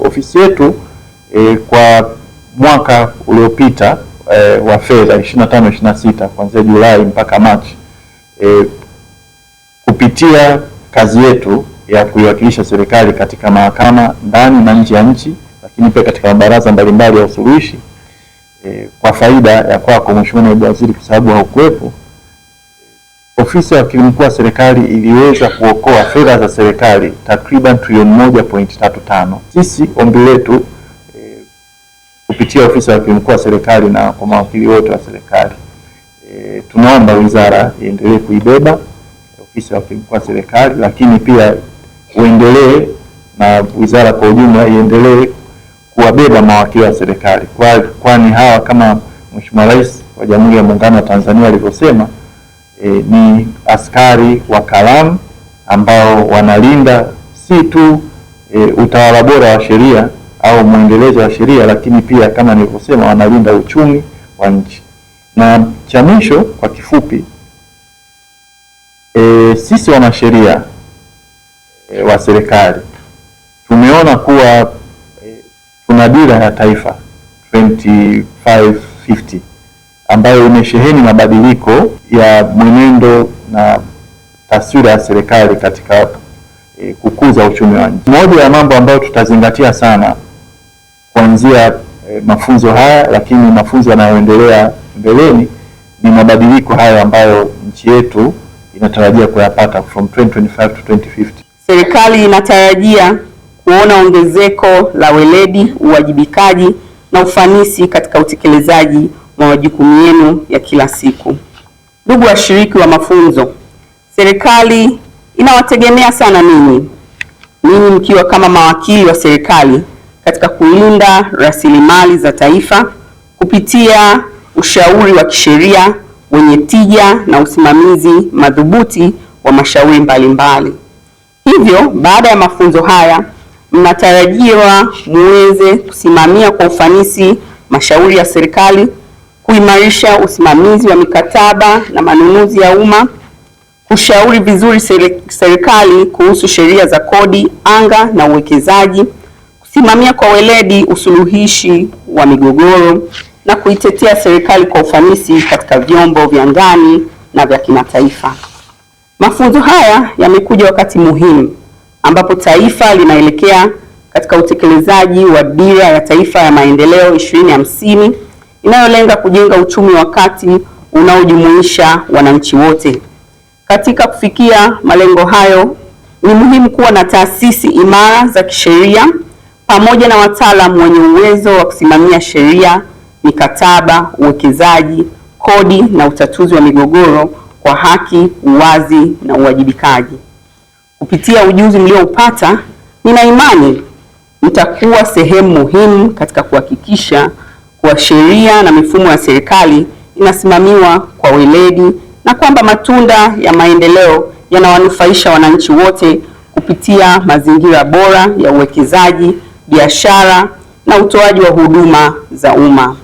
ofisi yetu kwa mwaka uliopita wa fedha 25-26 kuanzia Julai mpaka Machi, kupitia kazi yetu ya kuiwakilisha serikali katika mahakama ndani na nje ya nchi, lakini pia katika mabaraza mbalimbali ya usuluhishi, kwa faida ya kwako Mheshimiwa Naibu Waziri, kwa sababu haukuwepo, ofisi ya Wakili Mkuu wa Serikali iliweza kuokoa fedha za serikali takriban trilioni 1.35. Sisi ombi letu kupitia ofisi ya Wakili Mkuu wa Serikali na kwa mawakili wote wa serikali, tunaomba wizara iendelee kuibeba ofisi ya Wakili Mkuu wa Serikali, lakini pia uendelee na wizara kwa ujumla iendelee kuwabeba mawakili wa serikali, kwani hawa kama Mheshimiwa Rais wa Jamhuri ya Muungano wa Tanzania alivyosema, ni askari wa kalamu ambao wanalinda si tu utawala bora wa sheria au mwendelezo wa sheria, lakini pia kama nilivyosema wanalinda uchumi wa nchi. Na cha mwisho kwa kifupi, sisi wanasheria wa serikali tumeona kuwa tuna dira ya taifa 2550 ambayo imesheheni mabadiliko ya mwenendo na taswira ya serikali katika kukuza uchumi wa nchi. Moja ya mambo ambayo tutazingatia sana kuanzia mafunzo haya, lakini mafunzo yanayoendelea mbeleni, ni mabadiliko hayo ambayo nchi yetu inatarajia kuyapata from 2025 to 2050. Serikali inatarajia kuona ongezeko la weledi, uwajibikaji na ufanisi katika utekelezaji wa majukumu yenu ya kila siku. Ndugu washiriki wa mafunzo, serikali inawategemea sana ninyi mkiwa kama mawakili wa serikali katika kulinda rasilimali za taifa kupitia ushauri wa kisheria wenye tija na usimamizi madhubuti wa mashauri mbalimbali. Hivyo, baada ya mafunzo haya, mnatarajiwa muweze kusimamia kwa ufanisi mashauri ya serikali, kuimarisha usimamizi wa mikataba na manunuzi ya umma, kushauri vizuri serikali kuhusu sheria za kodi, anga na uwekezaji, kusimamia kwa weledi usuluhishi wa migogoro na kuitetea serikali kwa ufanisi katika vyombo vya ndani na vya kimataifa. Mafunzo haya yamekuja wakati muhimu ambapo taifa linaelekea katika utekelezaji wa Dira ya Taifa ya Maendeleo 2050 inayolenga kujenga uchumi wa kati unaojumuisha wananchi wote. Katika kufikia malengo hayo, ni muhimu kuwa na taasisi imara za kisheria pamoja na wataalamu wenye uwezo wa kusimamia sheria, mikataba, uwekezaji, kodi na utatuzi wa migogoro kwa haki, uwazi na uwajibikaji. Kupitia ujuzi mlioupata, nina imani mtakuwa sehemu muhimu katika kuhakikisha kuwa sheria na mifumo ya serikali inasimamiwa kwa weledi na kwamba matunda ya maendeleo yanawanufaisha wananchi wote kupitia mazingira bora ya uwekezaji, biashara na utoaji wa huduma za umma.